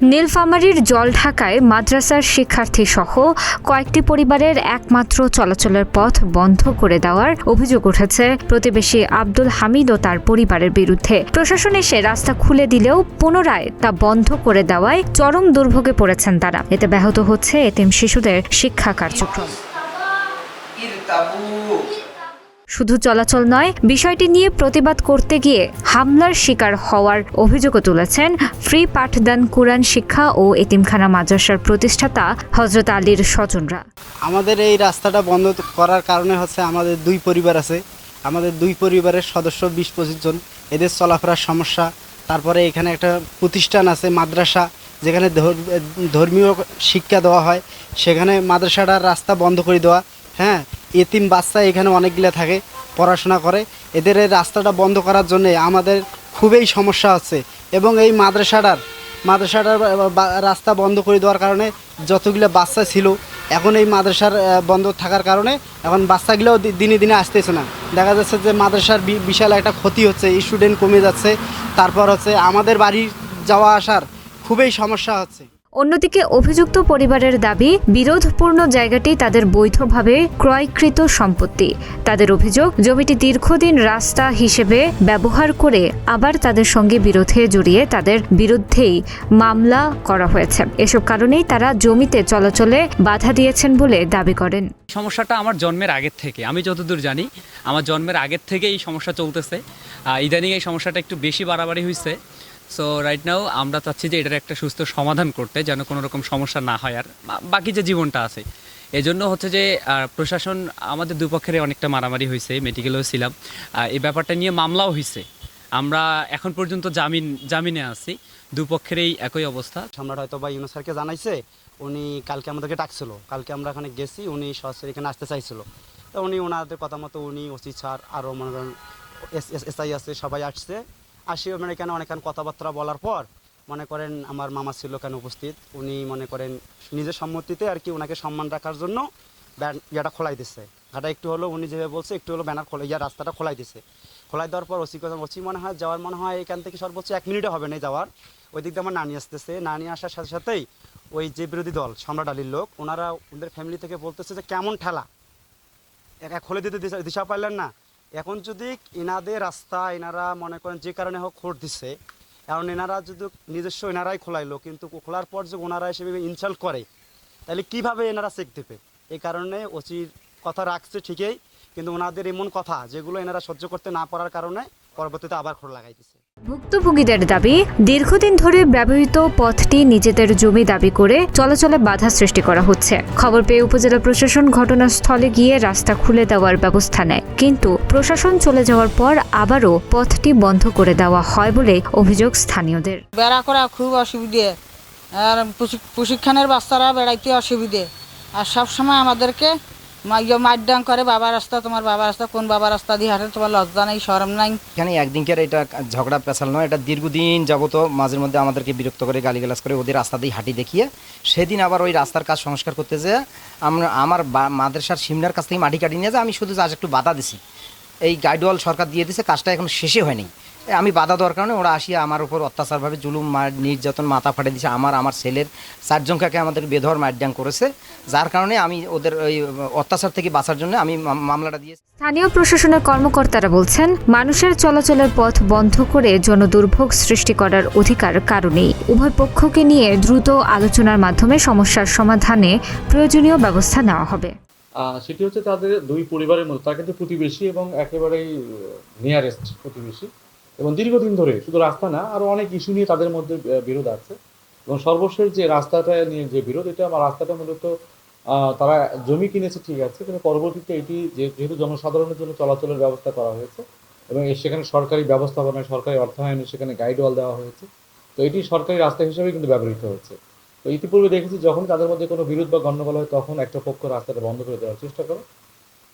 নীলফামারীর জলঢাকায় মাদ্রাসার শিক্ষার্থী সহ কয়েকটি পরিবারের একমাত্র চলাচলের পথ বন্ধ করে দেওয়ার অভিযোগ উঠেছে প্রতিবেশী আব্দুল হামিদ ও তার পরিবারের বিরুদ্ধে। প্রশাসন এসে রাস্তা খুলে দিলেও পুনরায় তা বন্ধ করে দেওয়ায় চরম দুর্ভোগে পড়েছেন তারা। এতে ব্যাহত হচ্ছে এতিম শিশুদের শিক্ষা কার্যক্রম। শুধু চলাচল নয়, বিষয়টি নিয়ে প্রতিবাদ করতে গিয়ে হামলার শিকার হওয়ার অভিযোগও তুলেছেন ফ্রি পাঠদান কুরআন শিক্ষা ও এতিমখানা মাদ্রাসার প্রতিষ্ঠাতা হযরত আলীর স্বজনরা। আমাদের এই রাস্তাটা বন্ধ করার কারণে হচ্ছে আমাদের দুই পরিবার আছে, আমাদের দুই পরিবারের সদস্য 20-25 জন, এদের চলাফেরার সমস্যা। তারপরে এখানে একটা প্রতিষ্ঠান আছে মাদ্রাসা, যেখানে ধর্মীয় শিক্ষা দেওয়া হয়, সেখানে মাদ্রাসাটার রাস্তা বন্ধ করে দেওয়া। হ্যাঁ, এতিম বাচ্চা এখানে অনেকগুলো থাকে, পড়াশোনা করে। এদের এই রাস্তাটা বন্ধ করার জন্য আমাদের খুবই সমস্যা হচ্ছে। এবং এই মাদ্রাসাটার রাস্তা বন্ধ করে দেওয়ার কারণে যতগুলো বাচ্চা ছিল, এখন এই মাদ্রাসার বন্ধ থাকার কারণে এখন বাচ্চাগুলোও দিনে দিনে আসতেছে না। দেখা যাচ্ছে যে মাদ্রাসার বিশাল একটা ক্ষতি হচ্ছে, স্টুডেন্ট কমে যাচ্ছে। তারপর হচ্ছে আমাদের বাড়ি যাওয়া আসার খুবই সমস্যা হচ্ছে। অন্যদিকে অভিযুক্ত পরিবারের দাবি, বিরোধপূর্ণ জায়গাটি তাদের বৈধভাবে ক্রয়কৃত সম্পত্তি। তাদের অভিযোগ, জমিটি দীর্ঘদিন রাস্তা হিসেবে ব্যবহার করে আবার তাদের সঙ্গে বিরোধে জড়িয়ে তাদের বিরুদ্ধেই মামলা করা হয়েছে। এসব কারণেই তারা জমিতে চলাচলে বাধা দিয়েছেন বলে দাবি করেন। সমস্যাটা আমার জন্মের আগের থেকে, আমি যতদূর জানি আমার জন্মের আগের থেকে এই সমস্যা চলতেছে। ইদানিং এই সমস্যাটা একটু বেশি বাড়াবাড়ি হয়েছে। সো রাইট নাও আমরা চাচ্ছি যে এটার একটা সুস্থ সমাধান করতে, যেন কোনো রকম সমস্যা না হয় আর বাকি যে জীবনটা আছে। এজন্য হচ্ছে যে প্রশাসন, আমাদের দুপক্ষের অনেকটা মারামারি হয়েছে, মেডিকেলেও ছিলাম, এই ব্যাপারটা নিয়ে মামলাও হয়েছে। আমরা এখন পর্যন্ত জামিনে আছি, দুপক্ষেরই একই অবস্থা। সম্রাট হয়তো বা ইউনুস স্যারকে জানাইছে, উনি কালকে আমাদেরকে ডাকছিল, কালকে আমরা এখানে গেছি, উনি সরাসরি এখানে আসতে চাইছিল। তো উনি ওনাদের কথা মতো উনি ওসি স্যার আরও মনে করেন এসআই আছে, সবাই আসি মানে এখানে অনেকক্ষণ কথাবার্তা বলার পর মনে করেন আমার মামা ছিল কেন উপস্থিত, উনি মনে করেন নিজের সম্মতিতে আর কি ওনাকে সম্মান রাখার জন্য ইয়েটা খোলাই দিচ্ছে। ঘাটা একটু হলো উনি যেভাবে বলছে, একটু হলো ব্যানার রাস্তাটা খোলাই দিচ্ছে। খোলাই দেওয়ার পর ওসি মনে হয় যাওয়ার মনে হয় এখান থেকে সর্বোচ্চ 1 মিনিটও হবে না যাওয়ার। ওই দিক দিয়ে আমার নানি আসতেছে, নানি আসার সাথে সাথেই ওই যে বিরোধী দল সম্রাট আলীর লোক, ওনারা ওদের ফ্যামিলি থেকে বলতেছে যে কেমন ঠেলা, একা খুলে দিতে দিশা পাইলেন না। এখন যদি এনাদের রাস্তা এনারা মনে করেন যে কারণে হোক খোঁড় দিচ্ছে, কারণ এনারা যদি নিজস্ব এনারাই খোলাইলো, কিন্তু খোলার পর যে ওনারা হিসেবে ইনসাল্ট করে, তাহলে কিভাবে এনারা চেক দেবে? এই কারণে ওসির কথা রাখছে ঠিকই, কিন্তু ওনাদের এমন কথা যেগুলো এনারা সহ্য করতে না পারার কারণে পরবর্তীতে আবার খোঁড় লাগাই দিচ্ছে। ভুক্তভোগীদের দাবি, দীর্ঘদিন ধরে ব্যবহৃত পথটি নিজেদের জমি দাবি করে চলাচলে বাধা সৃষ্টি করা হচ্ছে। খবর পেয়ে উপজেলা প্রশাসন ঘটনাস্থলে গিয়ে রাস্তা খুলে দেওয়ার ব্যবস্থা নেয়, কিন্তু প্রশাসন চলে যাওয়ার পর আবারও পথটি বন্ধ করে দেওয়া হয় বলে অভিযোগ স্থানীয়দের। বেড়া করা খুব অসুবিধে, আর প্রশিক্ষণের বাচ্চারা বেড়াইতে অসুবিধে, আর সবসময় আমাদেরকে মারডাং করে, বাবা রাস্তা, তোমার বাবা রাস্তা, কোন বাবা রাস্তা দিয়ে হাঁটে, তোমার লজ্জা নেই, শরম নাই। এখানে একদিনকার এটা ঝগড়া পেছাল নয়, এটা দীর্ঘদিন যাবত মাঝের মধ্যে আমাদেরকে বিরক্ত করে, গালিগালাজ করে, ওদের রাস্তা দিয়ে হাঁটি দেখিয়ে সেদিন আবার ওই রাস্তার কাজ সংস্কার করতে যেয়ে আমার মাদ্রাসার সিমনার কাছ থেকে মাটি কাটি নিয়ে যায়, আমি শুধু আজ একটু বাধা দিছি। এই গাইডওয়াল সরকার দিয়ে দিছে, কাজটা এখন শেষে হয়নি। আমি বাধা দেওয়ার কারণে ওরা আসিয়া আমার উপর অত্যাচারভাবে জুলুম নির্যাতন মাথা ফাটে দিছে। আমার ছেলের 4 জনকে আমাদের বেধর মারডাং করেছে, যার কারণে আমি ওদের ওই অত্যাচার থেকে বাঁচার জন্য আমি মামলাটা দিয়েছি। স্থানীয় প্রশাসনের কর্মকর্তারা বলছেন, মানুষের চলাচলের পথ বন্ধ করে জনদুর্ভোগ সৃষ্টি করার অধিকার কারণেই। উভয় পক্ষকে নিয়ে দ্রুত আলোচনার মাধ্যমে সমস্যার সমাধানে প্রয়োজনীয় ব্যবস্থা নেওয়া হবে। সেটি হচ্ছে তাদের দুই পরিবারের মধ্যে, তারা কিন্তু প্রতিবেশী এবং একেবারেই নিয়ারেস্ট প্রতিবেশী, এবং দীর্ঘদিন ধরে শুধু রাস্তা না আরও অনেক ইস্যু নিয়ে তাদের মধ্যে বিরোধ আছে। এবং সর্বশেষ যে রাস্তাটা নিয়ে যে বিরোধ, এটা আমার রাস্তাটা মূলত তারা জমি কিনেছে ঠিক আছে, কিন্তু পরবর্তীতে এটি যেহেতু জনসাধারণের জন্য চলাচলের ব্যবস্থা করা হয়েছে এবং সেখানে সরকারি ব্যবস্থাপনায়, সরকারি অর্থায়নে সেখানে গাইডওয়াল দেওয়া হয়েছে, তো এটি সরকারি রাস্তা হিসেবে কিন্তু ব্যবহৃত হচ্ছে। তো ইতিপূর্বে দেখেছি যখন তাদের মধ্যে কোনো বিরোধ বা গণ্ডগোল হয়, তখন একটা পক্ষ রাস্তাটা বন্ধ করে দেওয়ার চেষ্টা করে,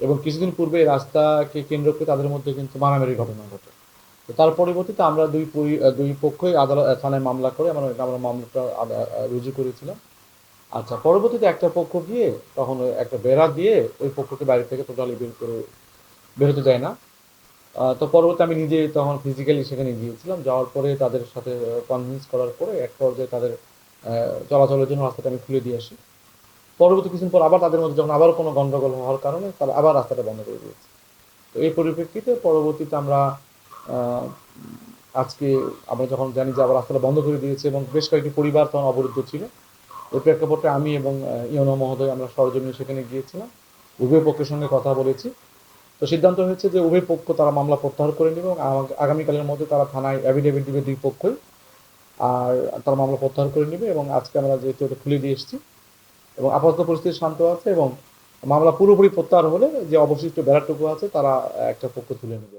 এবং কিছুদিন পূর্বে এই রাস্তাকে কেন্দ্র করে তাদের মধ্যে কিন্তু মারামারির ঘটনা ঘটে। তো তার পরবর্তীতে আমরা দুই পক্ষই থানায় মামলা করে আমরা মামলাটা রুজু করেছিলাম। আচ্ছা, পরবর্তীতে একটা পক্ষ গিয়ে তখন একটা বেড়া দিয়ে ওই পক্ষকে বাইরে থেকে টোটালি বেরোতে দেয় না। তো পরবর্তী আমি নিজে তখন ফিজিক্যালি সেখানে গিয়েছিলাম, যাওয়ার পরে তাদের সাথে কনভিন্স করার পরে এক পর্যায়ে তাদের চলাচলের জন্য রাস্তাটা আমি খুলে দিয়ে আসি। পরবর্তী কিছুদিন পর আবার তাদের মধ্যে যখন আবার কোনো গণ্ডগোল হওয়ার কারণে তারা আবার রাস্তাটা বন্ধ করে দিয়েছে। তো এই পরিপ্রেক্ষিতে পরবর্তীতে আমরা আজকে আমরা যখন জানি যে আবার রাস্তাটা বন্ধ করে দিয়েছে এবং বেশ কয়েকটি পরিবার তখন অবরুদ্ধ ছিল, ওই প্রেক্ষাপটে আমি এবং ইউনো মহোদয় আমরা সরজমিনে সেখানে গিয়েছিলাম, উভয় পক্ষের সঙ্গে কথা বলেছি। তো সিদ্ধান্ত হয়েছে যে উভয় পক্ষ তারা মামলা প্রত্যাহার করে নেবে এবং আগামীকালের মধ্যে তারা থানায় অ্যাফিডেভিট দিবে দুই পক্ষই, আর তারা মামলা প্রত্যাহার করে নেবে। এবং আজকে আমরা যেহেতু এটা খুলে দিয়ে এসেছি এবং আপাতত পরিস্থিতি শান্ত আছে এবং মামলা পুরোপুরি প্রত্যাহার হলে যে অবশিষ্ট বেড়াটুকু আছে তারা একটা পক্ষ তুলে নেবে।